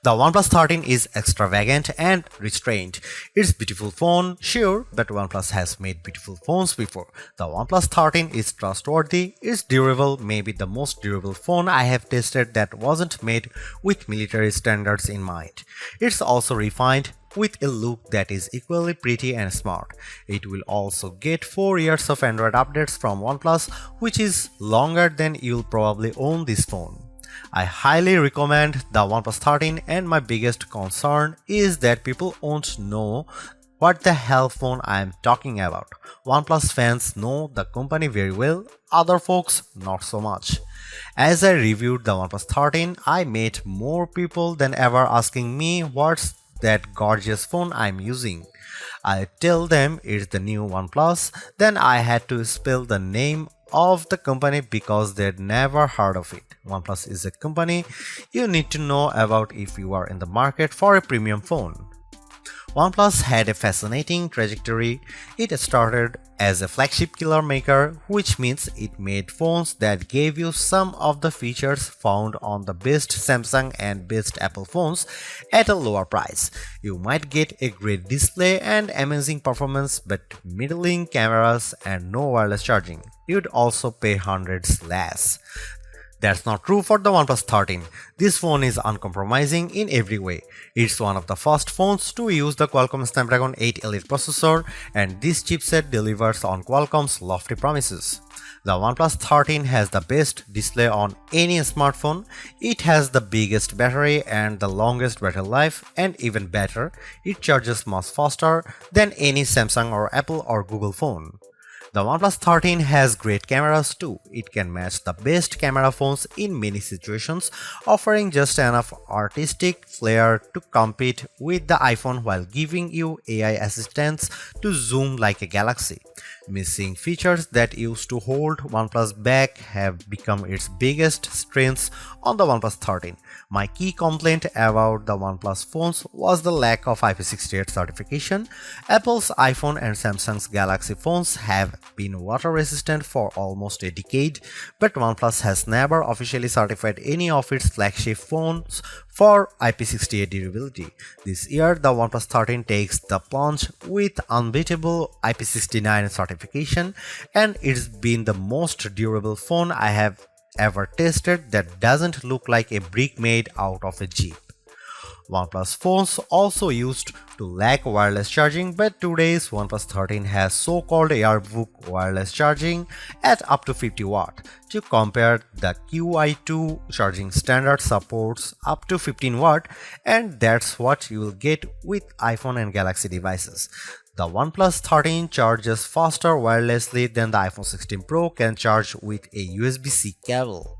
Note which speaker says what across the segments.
Speaker 1: The OnePlus 13 is extravagant and restrained. It's a beautiful phone, sure, but OnePlus has made beautiful phones before. The OnePlus 13 is trustworthy, it's durable, maybe the most durable phone I have tested that wasn't made with military standards in mind. It's also refined, with a look that is equally pretty and smart. It will also get 4 years of Android updates from OnePlus, which is longer than you'll probably own this phone. I highly recommend the OnePlus 13, and my biggest concern is that people won't know what the hell phone I am talking about. OnePlus fans know the company very well, other folks not so much. As I reviewed the OnePlus 13, I met more people than ever asking me what's that gorgeous phone I'm using. I tell them it's the new OnePlus, then I had to spell the name of the company because they'd never heard of it. OnePlus is a company you need to know about if you are in the market for a premium phone. OnePlus had a fascinating trajectory. It started as a flagship killer maker, which means it made phones that gave you some of the features found on the best Samsung and best Apple phones at a lower price. You might get a great display and amazing performance, but middling cameras and no wireless charging. You'd also pay hundreds less. That's not true for the OnePlus 13. This phone is uncompromising in every way. It's one of the first phones to use the Qualcomm Snapdragon 8 Elite processor, and this chipset delivers on Qualcomm's lofty promises. The OnePlus 13 has the best display on any smartphone. It has the biggest battery and the longest battery life, and even better, it charges much faster than any Samsung or Apple or Google phone. The OnePlus 13 has great cameras too. It can match the best camera phones in many situations, offering just enough artistic flair to compete with the iPhone while giving you AI assistants to zoom like a galaxy. Missing features that used to hold OnePlus back have become its biggest strengths on the OnePlus 13. My key complaint about the OnePlus phones was the lack of IP68 certification. Apple's iPhone and Samsung's Galaxy phones have been water resistant for almost a decade, but OnePlus has never officially certified any of its flagship phones for IP68 durability. This year, the OnePlus 13 takes the plunge with unbeatable IP69 certification, and it's been the most durable phone I have ever tested that doesn't look like a brick made out of a Jeep. OnePlus phones also used to lack wireless charging, but today's OnePlus 13 has so-called Airbook wireless charging at up to 50 watt. To compare, the QI2 charging standard supports up to 15 watt, and that's what you will get with iPhone and Galaxy devices. The OnePlus 13 charges faster wirelessly than the iPhone 16 Pro can charge with a USB-C cable.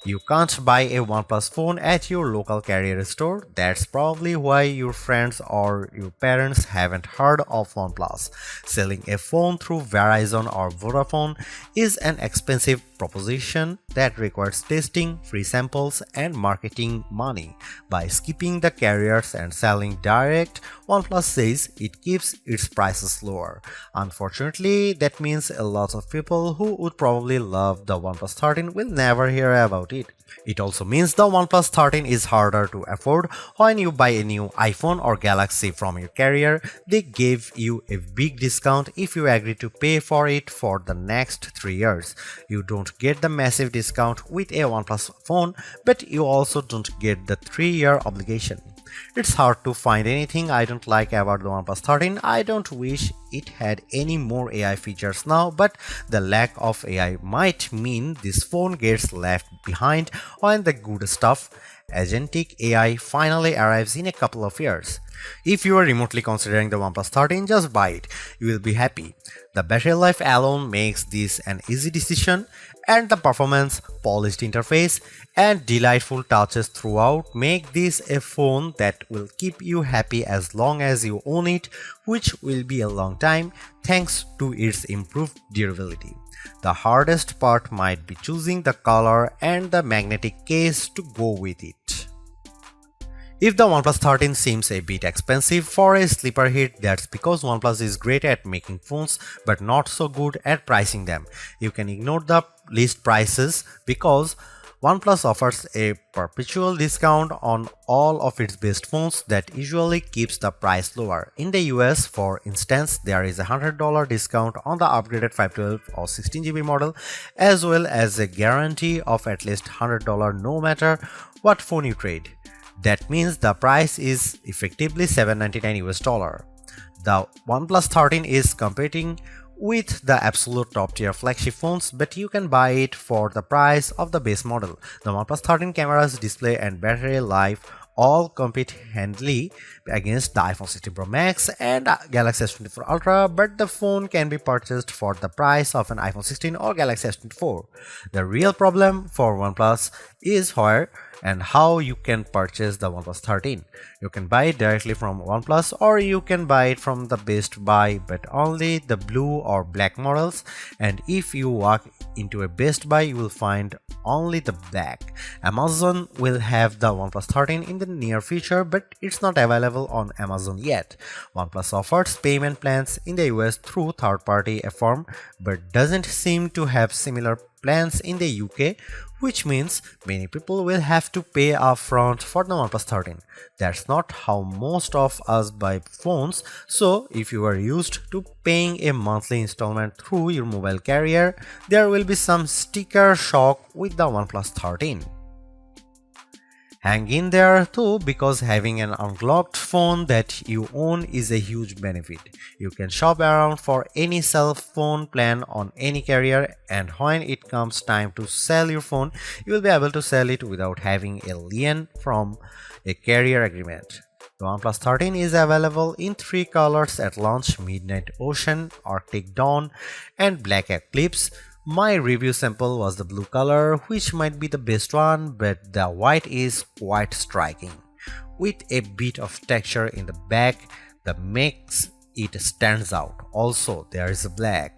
Speaker 1: You can't buy a OnePlus phone at your local carrier store. That's probably why your friends or your parents haven't heard of OnePlus. Selling a phone through Verizon or Vodafone is an expensive proposition that requires testing, free samples, and marketing money. By skipping the carriers and selling direct, OnePlus says it keeps its prices lower. Unfortunately, that means a lot of people who would probably love the OnePlus 13 will never hear about it. It also means the OnePlus 13 is harder to afford. When you buy a new iPhone or Galaxy from your carrier, they give you a big discount if you agree to pay for it for the next 3 years. You don't get the massive discount with a OnePlus phone, but you also don't get the 3-year obligation. It's hard to find anything I don't like about the OnePlus 13. I don't wish it had any more AI features now, but the lack of AI might mean this phone gets left behind when the good stuff, agentic AI, finally arrives in a couple of years. If you are remotely considering the OnePlus 13, just buy it. You will be happy. The battery life alone makes this an easy decision, and the performance, polished interface, and delightful touches throughout make this a phone that will keep you happy as long as you own it, which will be a long time thanks to its improved durability. The hardest part might be choosing the color and the magnetic case to go with it. If the OnePlus 13 seems a bit expensive for a sleeper hit, that's because OnePlus is great at making phones but not so good at pricing them. You can ignore the list prices because OnePlus offers a perpetual discount on all of its best phones that usually keeps the price lower. In the US, for instance, there is a $100 discount on the upgraded 512 or 16GB model, as well as a guarantee of at least $100 no matter what phone you trade. That means the price is effectively $799 US. The OnePlus 13 is competing with the absolute top tier flagship phones, but you can buy it for the price of the base model. The OnePlus 13 cameras, display and battery life all compete handily against the iPhone 16 Pro Max and Galaxy S24 Ultra, but the phone can be purchased for the price of an iPhone 16 or Galaxy S24. The real problem for OnePlus is where and how you can purchase the OnePlus 13. You can buy it directly from OnePlus or you can buy it from the Best Buy, but only the blue or black models, and if you walk into a Best Buy you will find only the black. Amazon will have the OnePlus 13 in the near future, but it's not available on Amazon yet. OnePlus offers payment plans in the US through third-party firm, but doesn't seem to have similar plans in the UK, which means many people will have to pay upfront for the OnePlus 13. That's not how most of us buy phones, so if you are used to paying a monthly installment through your mobile carrier, there will be some sticker shock with the OnePlus 13. Hang in there too, because having an unlocked phone that you own is a huge benefit. You can shop around for any cell phone plan on any carrier, and when it comes time to sell your phone, you will be able to sell it without having a lien from a carrier agreement. The OnePlus 13 is available in 3 colors at launch: Midnight Ocean, Arctic Dawn, and Black Eclipse. My review sample was the blue color, which might be the best one, but the white is quite striking, with a bit of texture in the back that makes it stands out. Also, there is a black.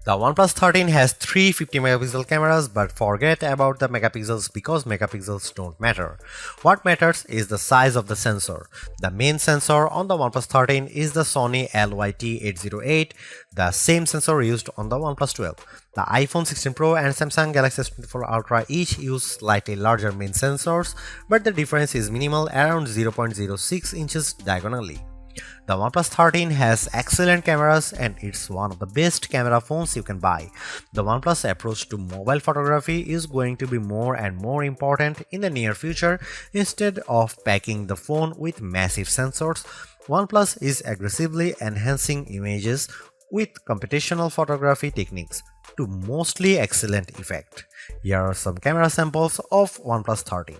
Speaker 1: The OnePlus 13 has 3 50-megapixel cameras, but forget about the megapixels because megapixels don't matter. What matters is the size of the sensor. The main sensor on the OnePlus 13 is the Sony LYT-808, the same sensor used on the OnePlus 12. The iPhone 16 Pro and Samsung Galaxy S24 Ultra each use slightly larger main sensors, but the difference is minimal, around 0.06 inches diagonally. The OnePlus 13 has excellent cameras and it's one of the best camera phones you can buy. The OnePlus approach to mobile photography is going to be more and more important in the near future. Instead of packing the phone with massive sensors, OnePlus is aggressively enhancing images with computational photography techniques to mostly excellent effect. Here are some camera samples of OnePlus 13.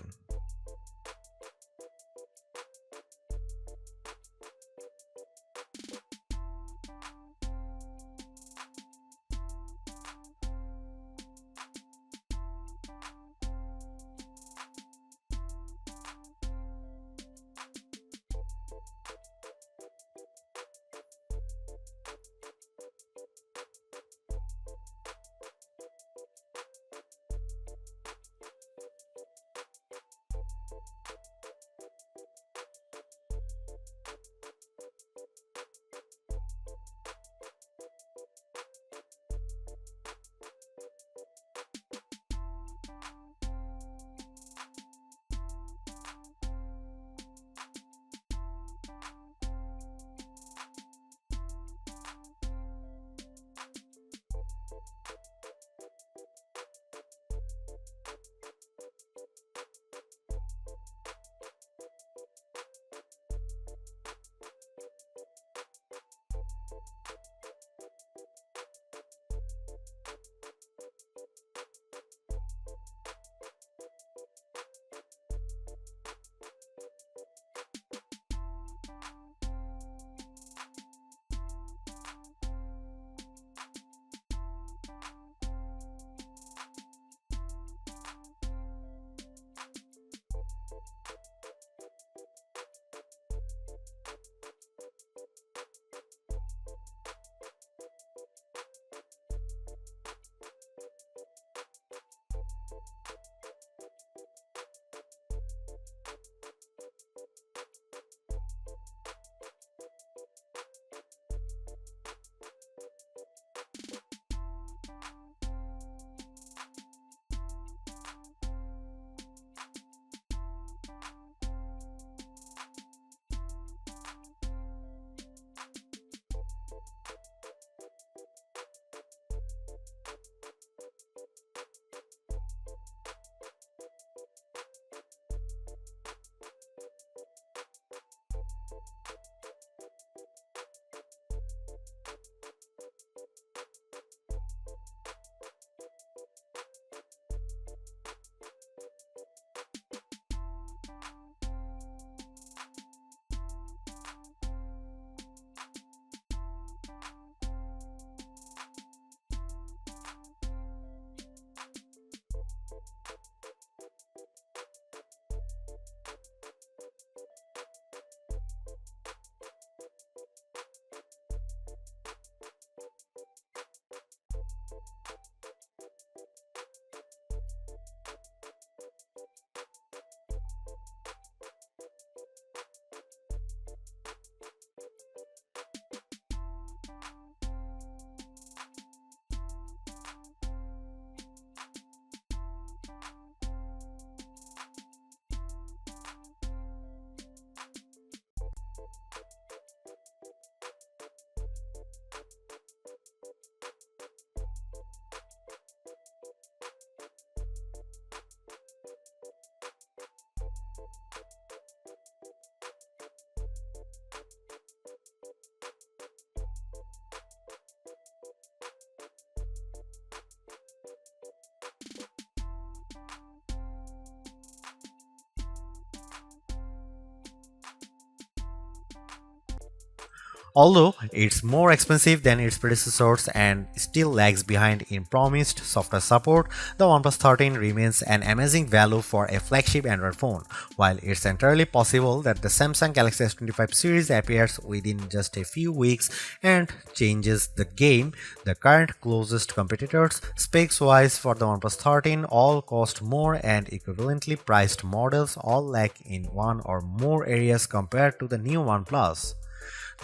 Speaker 1: Although it's more expensive than its predecessors and still lags behind in promised software support, the OnePlus 13 remains an amazing value for a flagship Android phone. While it's entirely possible that the Samsung Galaxy S25 series appears within just a few weeks and changes the game, the current closest competitors, specs-wise for the OnePlus 13, all cost more and equivalently priced models all lack in one or more areas compared to the new OnePlus.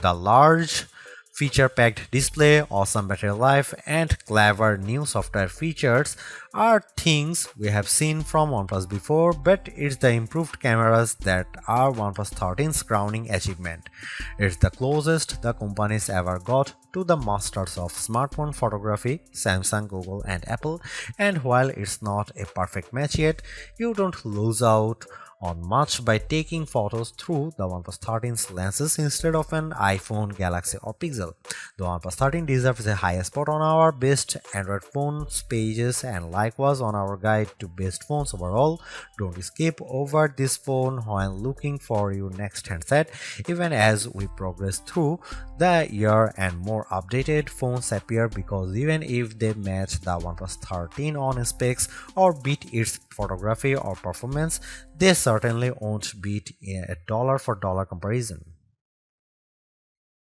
Speaker 1: The large feature-packed display, awesome battery life, and clever new software features are things we have seen from OnePlus before, but it's the improved cameras that are OnePlus 13's crowning achievement. It's the closest the companies ever got to the masters of smartphone photography, Samsung, Google, and Apple, and while it's not a perfect match yet, you don't lose out on much by taking photos through the OnePlus 13's lenses instead of an iPhone, Galaxy, or Pixel. The OnePlus 13 deserves a high spot on our best Android phones pages and likewise on our guide to best phones overall. Don't skip over this phone while looking for your next handset, even as we progress through the year and more updated phones appear, because even if they match the OnePlus 13 on specs or beat its photography or performance, they certainly won't beat a dollar for dollar comparison.